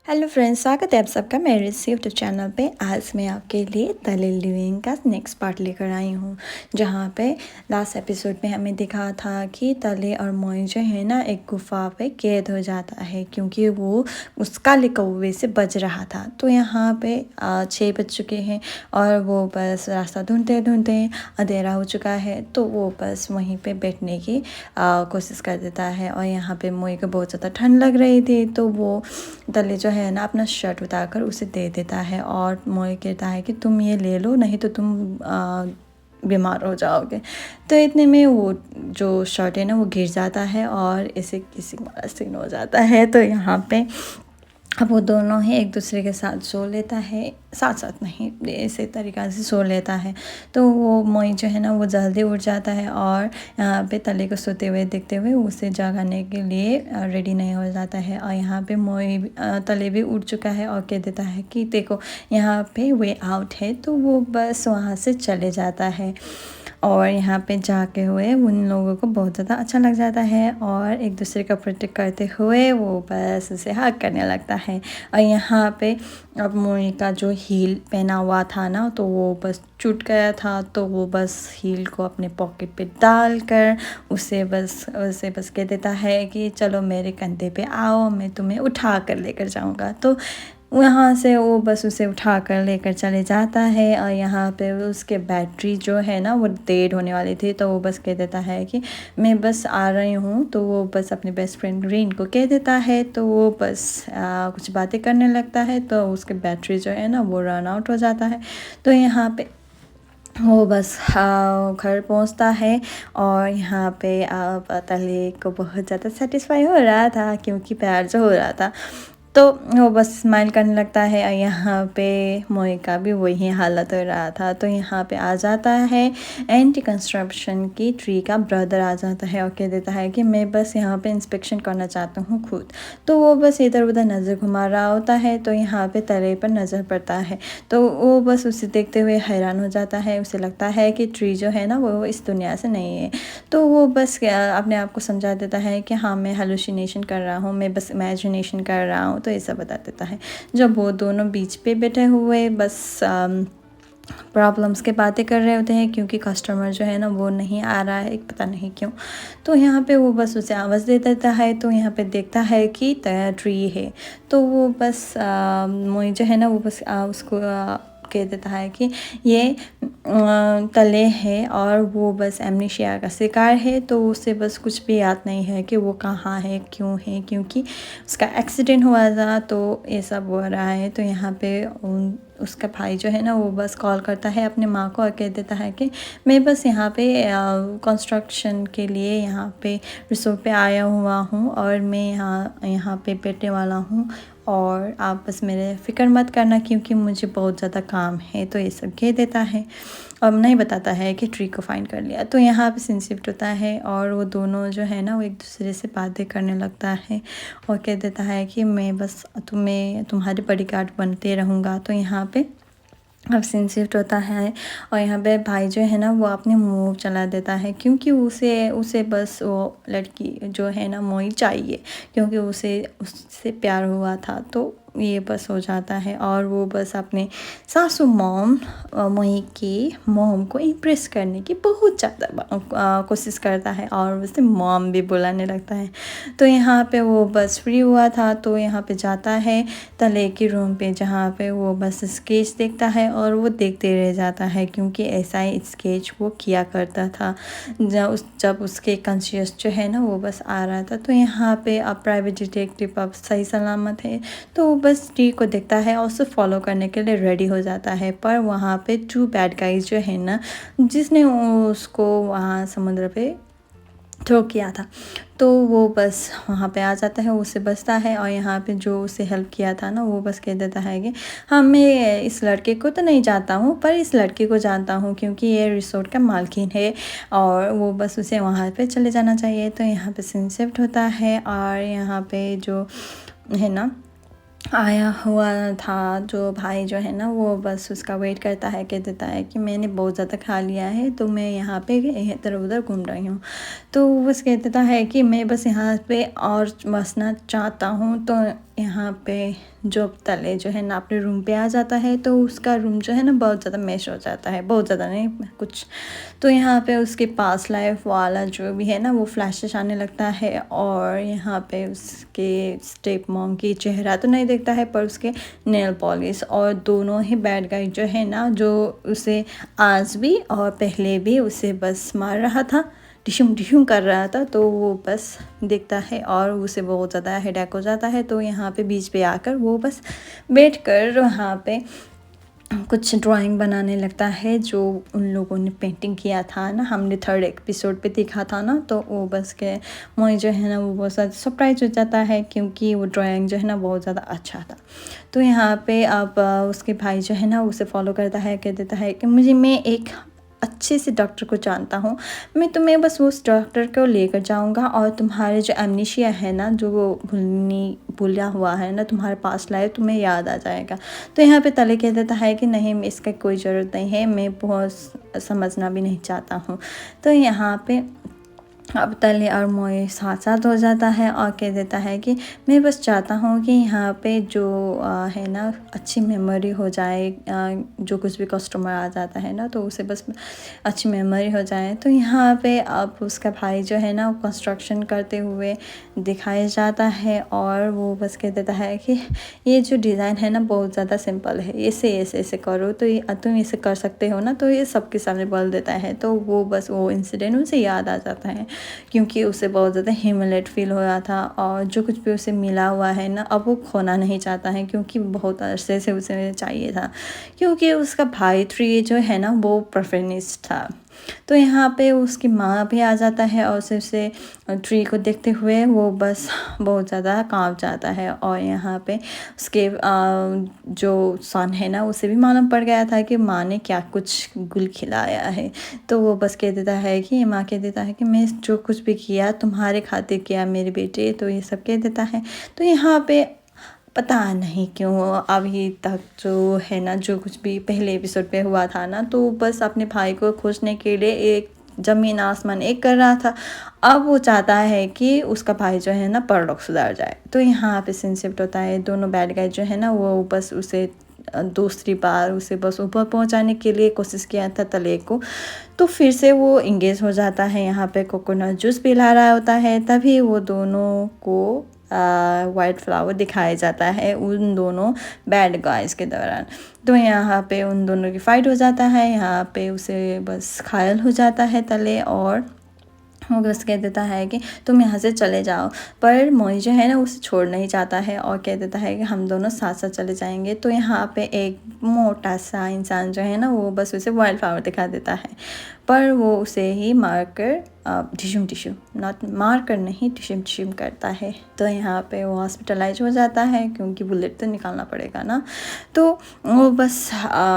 Hello friends, स्वागत है आप सबका मेरे इस यूट्यूब चैनल पे। आज मैं आपके लिए तले लिविंग का नेक्स्ट पार्ट लेकर आई हूँ, जहाँ पे लास्ट एपिसोड में हमें दिखा था कि तले और मोई जो है ना एक गुफा पे कैद हो जाता है क्योंकि वो उस काले कौवे से बच रहा था। तो यहाँ पे 6 बज चुके हैं और वो बस रास्ता ढूंढते ढूंढते अंधेरा हो चुका है, तो वो बस वहीं पे बैठने की कोशिश कर देता है। और यहाँ पे मोई को बहुत ज़्यादा ठंड लग रही थी, तो वो तले जो है ना अपना शर्ट उतार कर उसे दे देता है और मोई कहता है कि तुम ये ले लो, नहीं तो तुम बीमार हो जाओगे। तो इतने में वो जो शर्ट है ना वो गिर जाता है और इसे किसी वाला सीन हो जाता है। तो यहाँ पे अब वो दोनों ही एक दूसरे के साथ सो लेता है, साथ साथ नहीं, इसी तरीक़ा से सो लेता है। तो वो मोई जो है ना वो जल्दी उठ जाता है और यहाँ पे तले को सोते हुए देखते हुए उसे जगाने के लिए रेडी नहीं हो जाता है। और यहाँ पे मोई तले भी उठ चुका है और कह देता है कि देखो यहाँ पे वे आउट है, तो वो बस वहाँ से चले जाता है। और यहाँ पे जाके हुए उन लोगों को बहुत ज़्यादा अच्छा लग जाता है और एक दूसरे का प्रोटेक्ट करते हुए वो बस उसे हग करने लगता है। और यहाँ पे अब मोई का जो हील पहना हुआ था ना, तो वो बस टूट गया था, तो वो बस हील को अपने पॉकेट पे डाल कर उसे बस कह देता है कि चलो मेरे कंधे पे आओ, मैं तुम्हें उठा कर लेकर जाऊँगा। तो वहाँ से वो बस उसे उठा कर लेकर चले जाता है। और यहाँ पे उसके बैटरी जो है ना वो डेड होने वाली थी, तो वो बस कह देता है कि मैं बस आ रही हूँ। तो वो बस अपने बेस्ट फ्रेंड ग्रीन को कह देता है, तो वो बस कुछ बातें करने लगता है, तो उसके बैटरी जो है ना वो रन आउट हो जाता है। तो यहाँ पे वो बस घर पहुंचता है और यहाँ पे तले को बहुत ज़्यादा सेटिस्फाई हो रहा था क्योंकि प्यार जो हो रहा था, तो वो बस स्माइल करने लगता है। और यहाँ पे मोई का भी वही हालत हो रहा था। तो यहाँ पे आ जाता है एंटी कंस्ट्रक्शन की ट्री का ब्रदर आ जाता है और कह देता है कि मैं बस यहाँ पे इंस्पेक्शन करना चाहता हूँ खुद। तो वो बस इधर उधर नज़र घुमा रहा होता है, तो यहाँ पे तले पर नज़र पड़ता है। तो वो बस उसे देखते हुए हैरान हो जाता है, उसे लगता है कि ट्री जो है ना वो इस दुनिया से नहीं है। तो वो बस अपने आप को समझा देता है कि हाँ मैं हेलुसिनेशन कर रहा हूँ, मैं बस इमेजिनेशन कर रहा हूँ, तो ऐसा बता देता है। जब वो दोनों बीच पे बैठे हुए बस प्रॉब्लम्स के बातें कर रहे होते हैं क्योंकि कस्टमर जो है ना वो नहीं आ रहा है, पता नहीं क्यों। तो यहाँ पे वो बस उसे आवाज़ दे देता है, तो यहाँ पे देखता है कि ट्री है। तो वो बस मोई जो है ना वो बस उसको कह देता है कि ये तले है और वो बस एमनीशिया का शिकार है, तो उसे बस कुछ भी याद नहीं है कि वो कहाँ है, क्यों है, क्योंकि उसका एक्सीडेंट हुआ था, तो ये सब हो रहा है। तो यहाँ पे उसका भाई जो है ना वो बस कॉल करता है अपने माँ को और कह देता है कि मैं बस यहाँ पे कंस्ट्रक्शन के लिए यहाँ पे रिसोर्ट पे आया हुआ हूँ और मैं यहाँ पे बैठने वाला हूँ और आप बस मेरे फ़िक्र मत करना क्योंकि मुझे बहुत ज़्यादा काम है। तो ये सब कह देता है और नहीं बताता है कि ट्री को फाइंड कर लिया। तो यहाँ पे सीन शिफ्ट होता है और वो दोनों जो है ना वो एक दूसरे से बातें करने लगता है और कह देता है कि मैं बस तुम्हारे बॉडीगार्ड बनते रहूँगा। तो यहाँ पे अब सीन शिफ्ट होता है और यहाँ पे भाई जो है ना वो अपने मूव चला देता है क्योंकि उसे बस वो लड़की जो है ना मोई चाहिए, क्योंकि उससे प्यार हुआ था। तो ये बस हो जाता है और वो बस अपने सासू मॉम मोई की मॉम को इम्प्रेस करने की बहुत ज़्यादा कोशिश करता है और उसे मॉम भी बुलाने लगता है। तो यहाँ पे वो बस फ्री हुआ था, तो यहाँ पे जाता है तले की रूम पे, जहाँ पे वो बस स्केच देखता है और वो देखते रह जाता है क्योंकि ऐसा ही स्केच वो किया करता था जब उसके कॉन्शियस जो है ना वो बस आ रहा था। तो यहाँ पे अब प्राइवेट डिटेक्टिव अब सही सलामत है, तो वो बस टी को देखता है और उसे फॉलो करने के लिए रेडी हो जाता है। पर वहाँ पे 2 बैड गाइज जो है ना जिसने उसको वहाँ समुद्र पे थ्रो किया था, तो वो बस वहाँ पे आ जाता है, उसे बचता है। और यहाँ पे जो उसे हेल्प किया था ना वो बस कह देता है कि हाँ मैं इस लड़के को तो नहीं जानता हूँ पर इस लड़की को जानता हूँ क्योंकि ये रिसोर्ट का मालकिन है और वो बस उसे वहाँ पे चले जाना चाहिए। तो यहाँ पे सीन शिफ्ट होता है और यहाँ पे जो है ना आया हुआ था जो भाई जो है ना वो बस उसका वेट करता है, कह देता है कि मैंने बहुत ज़्यादा खा लिया है, तो मैं यहाँ पे इधर उधर घूम रही हूँ। तो बस कह देता है कि मैं बस यहाँ पे और बसना चाहता हूँ। तो यहाँ पे जब तले जो है ना अपने रूम पे आ जाता है तो उसका रूम जो है ना बहुत ज़्यादा मैश हो जाता है, बहुत ज़्यादा नहीं कुछ। तो यहाँ पे उसके पास लाइफ वाला जो भी है ना वो फ्लैशेस आने लगता है और यहाँ पे उसके स्टेप मॉम की चेहरा तो नहीं देखता है पर उसके नेल पॉलिश, और दोनों ही बैड गाय जो है ना जो उसे आज भी और पहले भी उसे बस मार रहा था, टिशुम टिशुम कर रहा था, तो वो बस देखता है और उसे बहुत ज़्यादा हेडेक हो जाता है। तो यहाँ पे बीच पे आकर वो बस बैठ कर वहाँ पे कुछ ड्राइंग बनाने लगता है जो उन लोगों ने पेंटिंग किया था ना, हमने 3rd एपिसोड पे देखा था ना। तो वो बस के मोई जो है ना वो बहुत ज़्यादा सरप्राइज हो जाता है क्योंकि वो ड्राइंग जो है ना बहुत ज़्यादा अच्छा था। तो यहाँ पे अब उसके भाई जो है ना उसे फॉलो करता है, कह देता है कि मैं एक अच्छे से डॉक्टर को जानता हूँ, मैं तुम्हें बस उस डॉक्टर को लेकर जाऊँगा और तुम्हारे जो एमनीशिया है ना, जो वो भूला हुआ है ना तुम्हारे पास लाए, तुम्हें याद आ जाएगा। तो यहाँ पे तले कह देता है कि नहीं, इसका कोई ज़रूरत नहीं है, मैं बहुत समझना भी नहीं चाहता हूँ। तो यहाँ पे अब तले और मोए साथ साथ हो जाता है और कह देता है कि मैं बस चाहता हूँ कि यहाँ पे जो है ना अच्छी मेमोरी हो जाए, जो कुछ भी कस्टमर आ जाता है ना तो उसे बस अच्छी मेमोरी हो जाए। तो यहाँ पे अब उसका भाई जो है ना वो कंस्ट्रक्शन करते हुए दिखाया जाता है और वो बस कह देता है कि ये जो डिज़ाइन है ना बहुत ज़्यादा सिंपल है, ऐसे ऐसे ऐसे करो तो ये तुम इसे कर सकते हो ना, तो ये सबके सामने बोल देता है। तो वो बस वो इंसिडेंट उसे याद आ जाता है क्योंकि उसे बहुत ज़्यादा ह्यूमिलेट फील हो रहा था और जो कुछ भी उसे मिला हुआ है ना अब वो खोना नहीं चाहता है क्योंकि बहुत अरसे से उसे चाहिए था, क्योंकि उसका भाई 3 जो है ना वो परफेक्शनिस्ट था। तो यहाँ पे उसकी माँ भी आ जाता है और उसे ट्री को देखते हुए वो बस बहुत ज़्यादा काँप जाता है। और यहाँ पे उसके जो सन है ना उसे भी मालूम पड़ गया था कि माँ ने क्या कुछ गुल खिलाया है। तो वो बस कह देता है कि माँ कह देता है कि मैं जो कुछ भी किया तुम्हारे खातिर किया मेरे बेटे, तो ये सब कह देता है। तो यहाँ पे पता नहीं क्यों अभी तक जो है ना जो कुछ भी पहले एपिसोड पे हुआ था ना तो बस अपने भाई को खोजने के लिए एक ज़मीन आसमान एक कर रहा था। अब वो चाहता है कि उसका भाई जो है ना परलोक सुधार जाए। तो यहाँ पे सीन शिफ्ट होता है, दोनों बैड गाय जो है ना वो बस उसे दूसरी बार उसे बस ऊपर पहुंचाने के लिए कोशिश किया था तले को। तो फिर से वो इंगेज हो जाता है, यहाँ पे कोकोनट जूस पिला रहा होता है, तभी वो दोनों को वाइट फ्लावर दिखाया जाता है उन दोनों बैड गाइस के दौरान। तो यहाँ पे उन दोनों की फ़ाइट हो जाता है, यहाँ पे उसे बस घायल हो जाता है तले और वो बस कह देता है कि तुम यहाँ से चले जाओ। पर मोई जो है ना उसे छोड़ नहीं चाहता है और कह देता है कि हम दोनों साथ साथ चले जाएंगे। तो यहाँ पे एक मोटा सा इंसान जो है ना वो बस उसे वाइल्ड फ्लावर दिखा देता है, पर वो उसे ही मारकर टिशुम टिशुम नॉट मार कर नहीं टिशुम टिशुम करता है। तो यहाँ पे वो हॉस्पिटलाइज हो जाता है क्योंकि बुलेट तो निकालना पड़ेगा ना। तो वो बस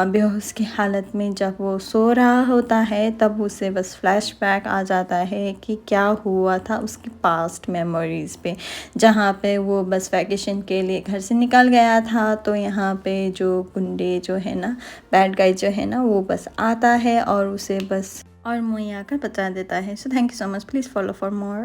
बेहोश की हालत में जब वो सो रहा होता है तब उसे बस फ्लैशबैक आ जाता है कि क्या हुआ था उसकी पास्ट मेमोरीज़ पे, जहाँ पे वो बस वैकेशन के लिए घर से निकल गया था। तो यहाँ पे जो गुंडे जो है ना बैड गाय जो है ना वो बस आता है और उसे बस और मुझे आकर बता देता है। So thank you so much, please follow for more.